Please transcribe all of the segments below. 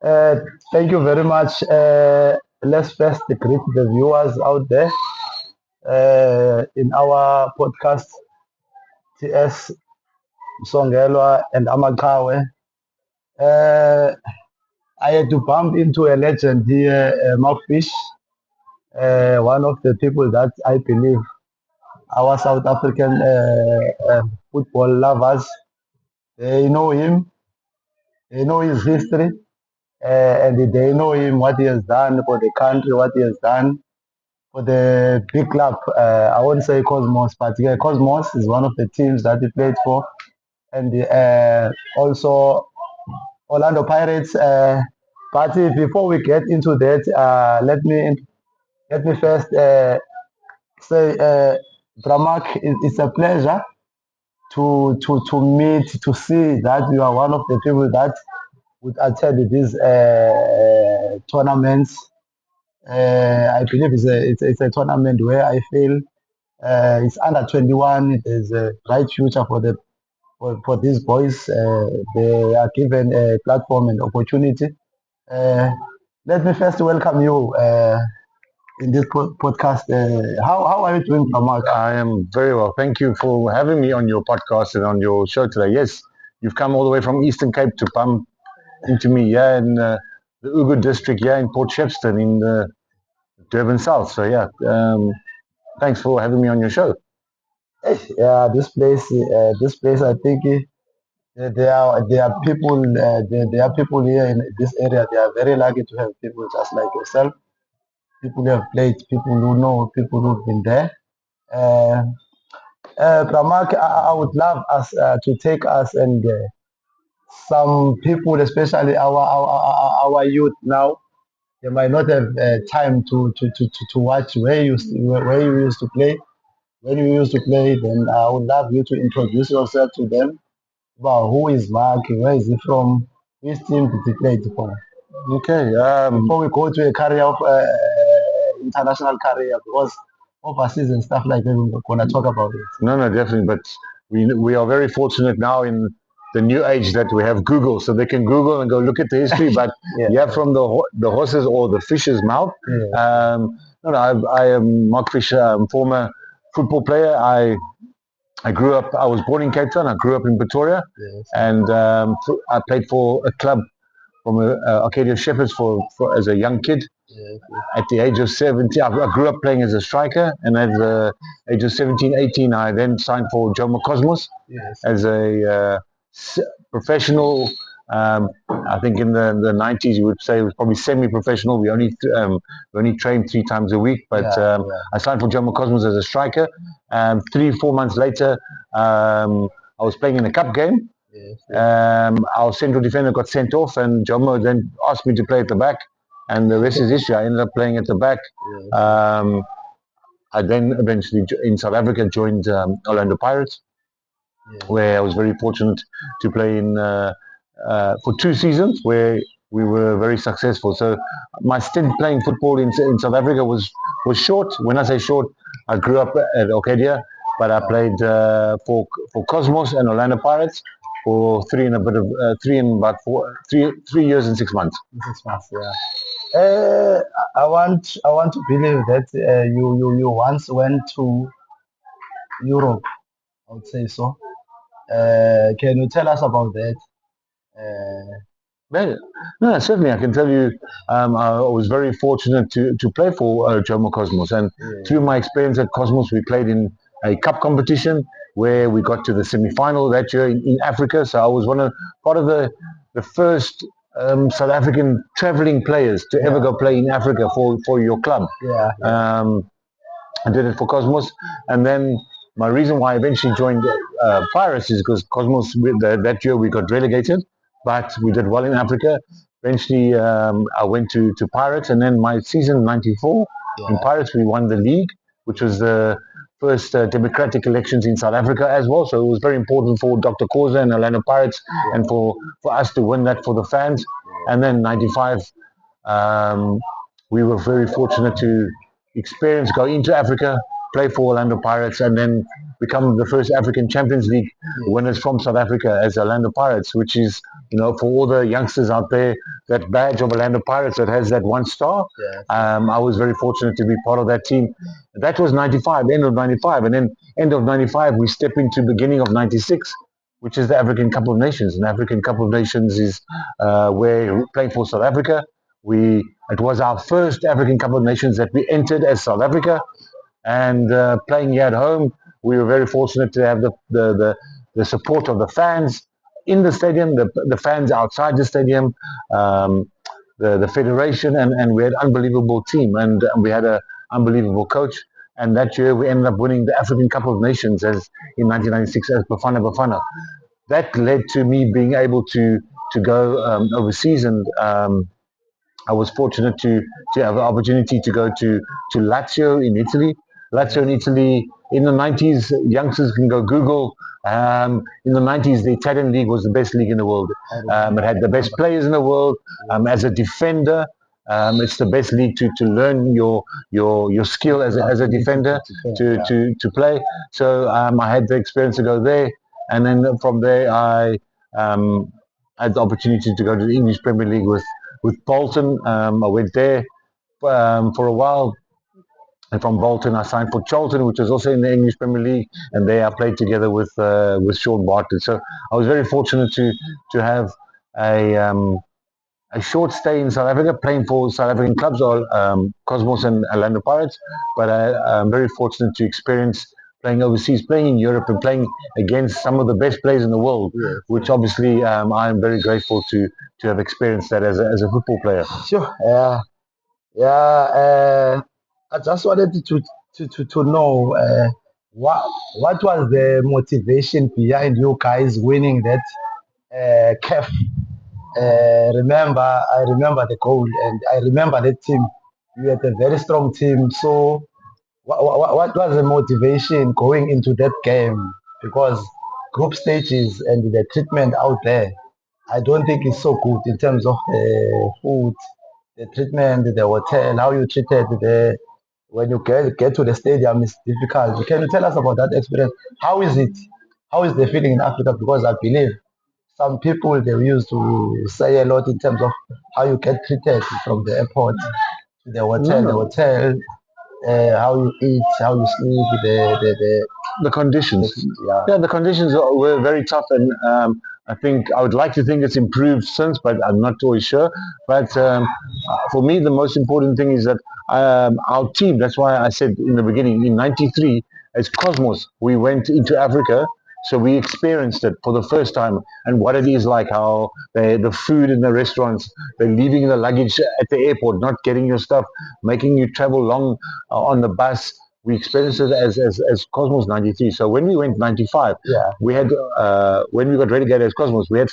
Uh, Thank you very much. Let's first greet the viewers out there in our podcast, TS Msongelwa and amaqhawe. Uh, I had to bump into a legend here, Markfish, one of the people that I believe our South African football lovers, they know him, they know his history, and they know him, what he has done for the country, what he has done for the big club. I won't say Cosmos, but yeah, Cosmos is one of the teams that he played for, and also Orlando Pirates. But before we get into that, let me first say, Bramak, it's a pleasure to meet, to see that you are one of the people that would attend these tournaments. I believe it's a tournament where I feel it's under 21. There's a bright future for these boys. They are given a platform and opportunity. Uh, Let me first welcome you in this podcast. How are you doing, Pramak? I am very well. Thank you for having me on your podcast and on your show today. Yes, you've come all the way from Eastern Cape to bump into me, yeah, in the Ugu district, yeah, in Port Shepstone, in the Durban South. So, yeah, thanks for having me on your show. Yeah, this place, I think there are people, there are people here in this area. They are very lucky to have people just like yourself. People who have played, people who know, people who've been there. Uh, Pramak, I would love us to take us and some people, especially our youth now, they might not have time to watch where you used to play. When you used to play, then I would love you to introduce yourself to them. About who is Mark, where is he from, which team did he play for? Okay. Before we go to a career of international career, because overseas and stuff like that, we're gonna talk about it. No, no, definitely. But we are very fortunate now in the new age that we have Google, so they can Google and go look at the history. But Yeah, yeah, from the horses or the fish's mouth. yeah, No, no, I am Mark Fisher, former football player. I grew up. I was born in Cape Town. I grew up in Pretoria, yes, and I played for a club from Arcadia Shepherds for as a young kid. yes, At the age of 17, I grew up playing as a striker, and at the age of 17, 18, I then signed for Jomo Cosmos yes, as a professional. I think in the 90s, you would say it was probably semi-professional. We only trained 3 times a week, but yeah, yeah, I signed for Jomo Cosmos as a striker. 3, 4 months later, I was playing in a cup game. yes, yes. Our central defender got sent off, and Jomo then asked me to play at the back, and the rest is history. I ended up playing at the back. Yes, Um, I then eventually in South Africa joined Orlando Pirates, yes, where I was very fortunate to play in for 2 seasons, where we were very successful. So my stint playing football in South Africa was short. When I say short, I grew up at Arcadia, but I yeah. played for Cosmos and Orlando Pirates for three years and 6 months. 6 months, yeah. I want to believe that you once went to Europe. I would say so. Can you tell us about that? Uh, No, no, certainly I can tell you. I was very fortunate to play for Jomo Cosmos, and yeah, through my experience at Cosmos, we played in a cup competition where we got to the semi-final that year in Africa. So I was part of the first South African traveling players to ever yeah, go play in Africa for your club. yeah, yeah, Um, I did it for Cosmos, and then my reason why I eventually joined Pirates is because Cosmos that year we got relegated, but we did well in Africa. Eventually, I went to Pirates, and then my season '94 in yeah, Pirates we won the league, which was the first democratic elections in South Africa as well. So it was very important for Dr. Khoza and Orlando Pirates, and yeah, for us to win that for the fans. And then '95. Um, we were very fortunate to experience, go into Africa, play for Orlando Pirates, and then become the first African Champions League yeah, winners from South Africa as Orlando Pirates, which is for all the youngsters out there, that badge of Orlando Pirates that has that one star. Yes. I was very fortunate to be part of that team. That was 95, end of 95. And then end of 95, we step into beginning of 96, which is the African Cup of Nations. And African Cup of Nations is where we're playing for South Africa. It was our first African Cup of Nations that we entered as South Africa. And playing here at home, we were very fortunate to have the support of the fans in the stadium, the fans outside the stadium, the federation, and we had an unbelievable team, and we had an unbelievable coach. And that year we ended up winning the African Cup of Nations as in 1996 as Bafana Bafana. That led to me being able to go overseas, and I was fortunate to have the opportunity to go to Lazio in Italy. Lazio in Italy in the 90s, youngsters can go Google. In the 90s, the Italian league was the best league in the world. It had the best players in the world. As a defender, it's the best league to learn your skill as a defender to play. So I had the experience to go there, and then from there I had the opportunity to go to the English Premier League with Bolton. I went there for a while. And from Bolton, I signed for Charlton, which was also in the English Premier League, and there I played together with Sean Bartlett. So I was very fortunate to have a short stay in South Africa, playing for South African clubs, or Cosmos and Orlando Pirates. But I'm very fortunate to experience playing overseas, playing in Europe, and playing against some of the best players in the world, which obviously I'm very grateful to have experienced that as a football player. Sure. I just wanted to know what was the motivation behind you guys winning that CAF. I remember the goal, and I remember that team. You had a very strong team. So, what was the motivation going into that game? Because group stages and the treatment out there, I don't think it's so good in terms of the food, the treatment, the hotel, how you treated the when you get to the stadium is difficult. Can you tell us about that experience? How is it? How is the feeling in Africa? Because I believe some people they used to say a lot in terms of how you get treated from the airport to the hotel, how you eat, how you sleep, The conditions. The conditions were very tough, and I think I would like to think it's improved since, but I'm not always sure. But for me, the most important thing is that our team. That's why I said in the beginning, in '93, as Cosmos, we went into Africa. So we experienced it for the first time, and what it is like, how the food in the restaurants, they're leaving the luggage at the airport, not getting your stuff, making you travel long on the bus. We experienced it as Cosmos '93. So when we went '95, we had when we got relegated as Cosmos, we had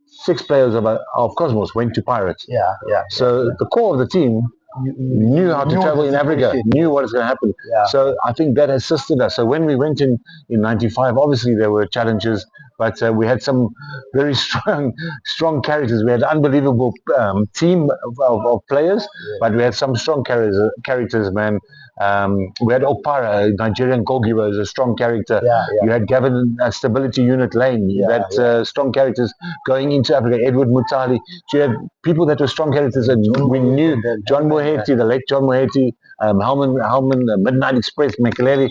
six players of Cosmos went to Pirates. So the core of the team knew how to travel in Africa, knew what was going to happen. So I think that assisted us. So when we went in '95, obviously there were challenges, but we had some very strong characters. We had an unbelievable team of players, but we had some strong characters, man. We had Opara, a Nigerian goalkeeper, is a strong character. You had Gavin, Stability Unit Lane, strong characters going into Africa. Edward Mutali. So you had people that were strong characters, and we knew John Moeti, the late John Moeti, Hellman, Midnight Express, Mekaleli.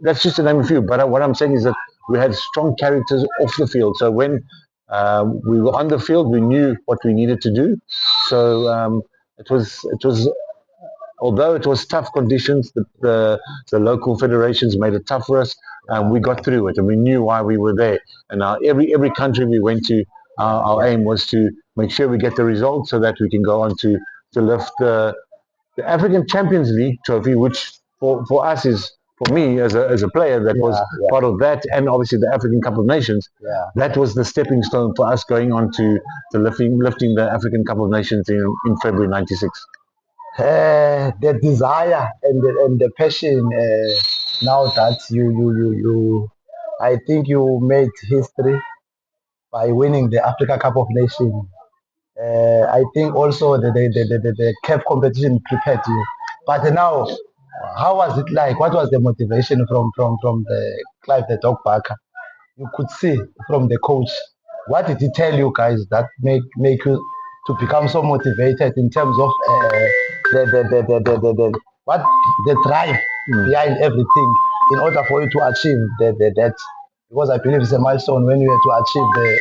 That's just to name a few. But what I'm saying is that we had strong characters off the field. So when we were on the field, we knew what we needed to do. So it was although it was tough conditions, the local federations made it tough for us, and we got through it, and we knew why we were there. And every country we went to, our aim was to make sure we get the results so that we can go on to lift the African Champions League trophy, which for us is, for me as a player, that was part of that, and obviously the African Cup of Nations. That was the stepping stone for us going on to lifting the African Cup of Nations in February '96. The desire and the passion. Now that I think you made history by winning the Africa Cup of Nations. I think also the CAF competition prepared you. But now, how was it like? What was the motivation from the Clive the Dog Barker? You could see from the coach What did he tell you guys that make you to become so motivated in terms of the what the drive behind everything in order for you to achieve that? Because I believe it's a milestone when you have to achieve the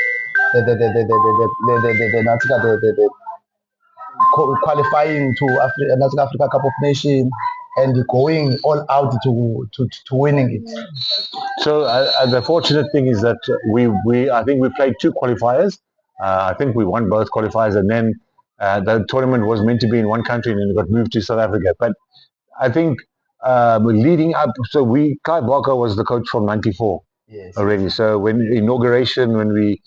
qualifying to Africa Cup of Nations and going all out to winning it. So the fortunate thing is that we I think we played two qualifiers. I think we won both qualifiers, and then the tournament was meant to be in one country, and then it got moved to South Africa. But I think leading up, so Clive Barker was the coach from '94 Yes. already. So when inauguration, when the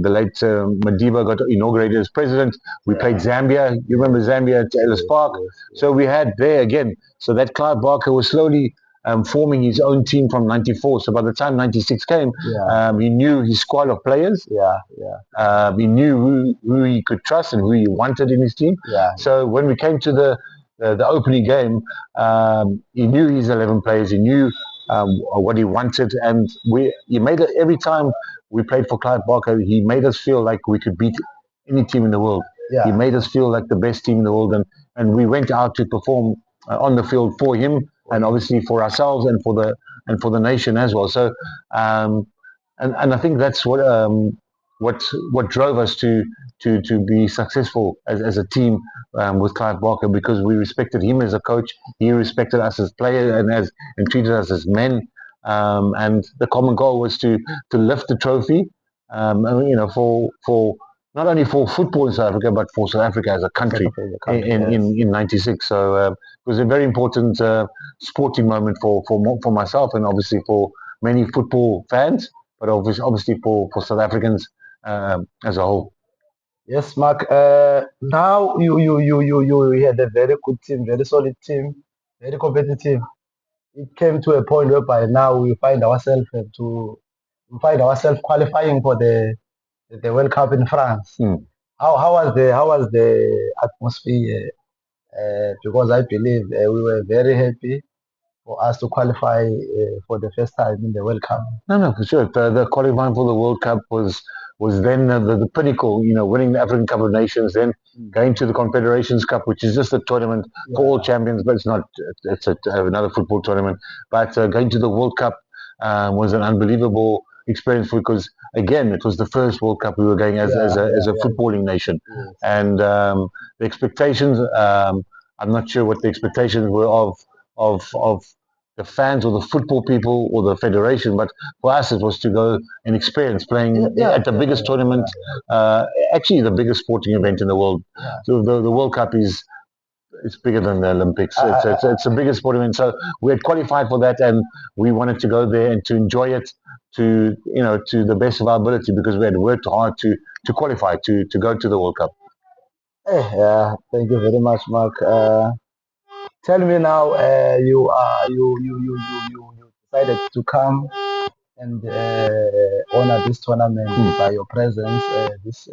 late Madiba got inaugurated as president, we played Zambia. You remember Zambia at Ellis Park? So we had there again. So that Clive Barker was slowly forming his own team from '94. So by the time '96 came, he knew his squad of players. He knew who he could trust and who he wanted in his team. So when we came to the opening game, he knew his 11 players. He knew what he wanted, and he made it every time we played for Clive Barker. He made us feel like we could beat any team in the world. He made us feel like the best team in the world, and we went out to perform on the field for him, and obviously for ourselves and for the nation as well. So, and I think that's what drove us to be successful as a team with Clive Barker, because we respected him as a coach, he respected us as players, and treated us as men. And the common goal was to lift the trophy, for not only for football in South Africa, but for South Africa as a country, in '96. So it was a very important sporting moment for myself, and obviously for many football fans, but obviously for South Africans as a whole. Yes, Mark. Now you had a very good team, very solid team, very competitive. It came to a point whereby now we find ourselves qualifying for the World Cup in France. How was the atmosphere? Because I believe we were very happy for us to qualify for the first time in the World Cup. No, for sure. The qualifying for the World Cup was then the pinnacle. Winning the African Cup of Nations, then going to the Confederations Cup, which is just a tournament for all champions, but it's not. It's another football tournament. But going to the World Cup was an unbelievable experience, because again, it was the first World Cup we were going as a footballing nation, and the expectations. I'm not sure what the expectations were of the fans or the football people or the federation, but for us it was to go and experience playing at the biggest tournament, actually the biggest sporting event in the world. So the World Cup is it's bigger than the Olympics. It's the biggest sporting event. So we had qualified for that, and we wanted to go there and to enjoy it to the best of our ability, because we had worked hard to qualify to go to the World Cup. Thank you very much, Mark. Tell me now, you decided to come and honor this tournament by your presence. This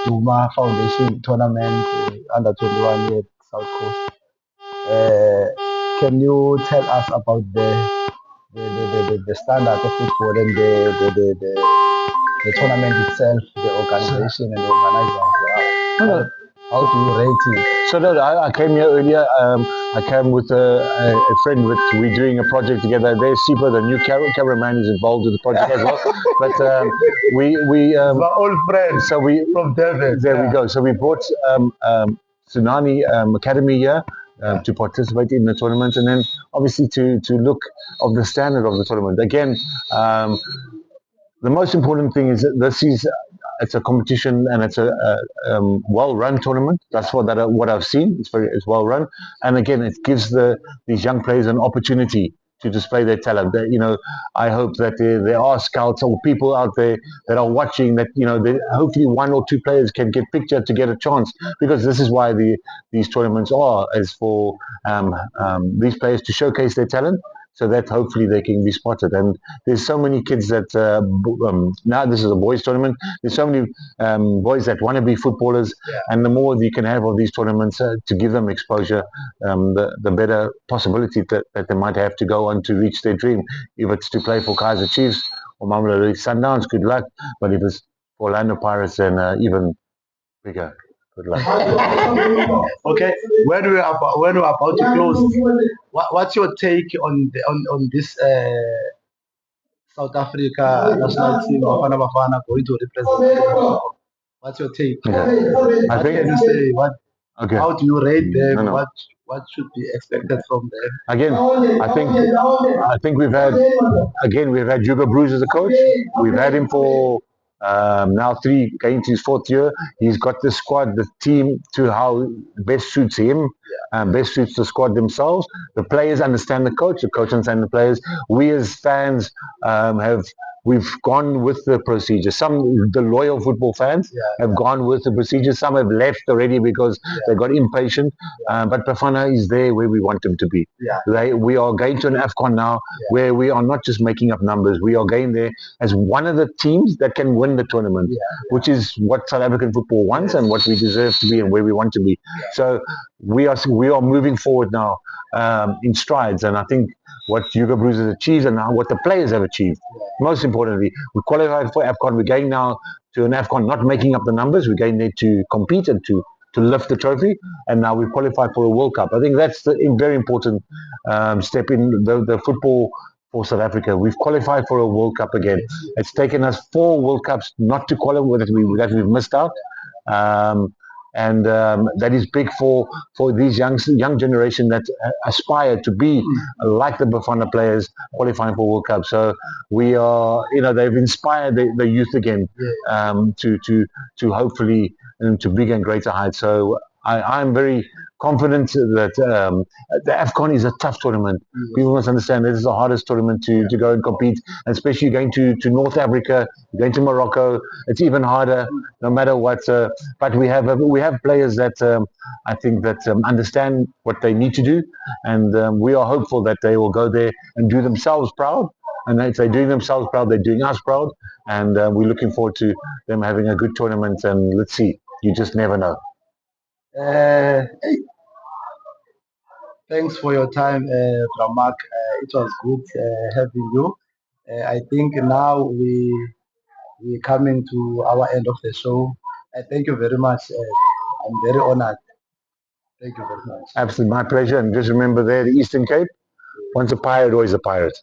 Duma Foundation tournament under 21 here at South Coast. Can you tell us about the standard of football and the tournament itself, the organization and the organizers? How do you rate it? So no, I came here earlier. I came with a friend. We're doing a project together. There's Sipa, the new cameraman, is involved with the project as well. But we my old friend. So we from Devon. There we go. So we brought Tsunami Academy here to participate in the tournament, and then obviously to look of the standard of the tournament. Again, the most important thing is that it's a competition, and it's a well-run tournament. That's what I've seen. It's well-run, and again, it gives these young players an opportunity to display their talent. I hope that there are scouts or people out there that are watching, that hopefully one or two players can get pictured to get a chance, because this is why these tournaments are, as for these players to showcase their talent, so that hopefully they can be spotted. And there's so many kids that now this is a boys tournament. There's so many boys that want to be footballers, and the more you can have of these tournaments to give them exposure, the better possibility that they might have to go on to reach their dream, if it's to play for Kaizer Chiefs for Mamelodi Sundowns, good luck. But if it's for Orlando Pirates, then even bigger good luck. Okay, when we're about to close, what's your take on this South Africa national team, Bafana Bafana, going to represent? What's your take? Okay. I What think. can you say? What? Okay. How do you rate them? No, no. What should be expected from them? Again, I think we've had Hugo Bruce as a coach. We've had him for now going to his fourth year. He's got the squad, the team to how best suits him, best suits the squad themselves. The players understand the coach understands the players. We as fans we've gone with the procedure. The loyal football fans have gone with the procedure. Some have left already because they got impatient. But Bafana is there where we want them to be. We are going to an AFCON now where we are not just making up numbers. We are going there as one of the teams that can win the tournament, which is what South African football wants and what we deserve to be and where we want to be. So we are moving forward now in strides, and I think what Hugo Bruce has achieved and now what the players have achieved. Most importantly, we qualified for AFCON. We're going now to an AFCON, not making up the numbers. We're going there to compete and to lift the trophy, and now we've qualified for a World Cup. I think that's the very important step in the football for South Africa. We've qualified for a World Cup again. It's taken us 4 World Cups not to qualify that we've missed out. And that is big for these young generation that aspire to be like the Bafana players qualifying for World Cup. So we are, they've inspired the youth again to hopefully to bigger and greater heights. So I'm very confident that the AFCON is a tough tournament. People must understand this is the hardest tournament to go and compete, and especially going to North Africa, going to Morocco. It's even harder, no matter what. But we have players that I think that understand what they need to do, and we are hopeful that they will go there and do themselves proud. And if they're doing themselves proud, they're doing us proud. And we're looking forward to them having a good tournament. And let's see. You just never know. Thanks for your time, Ramak. It was good having you. I think now we're coming to our end of the show. Thank you very much. I'm very honored. Thank you very much. Absolutely, my pleasure. And just remember there, the Eastern Cape, once a pirate, always a pirate.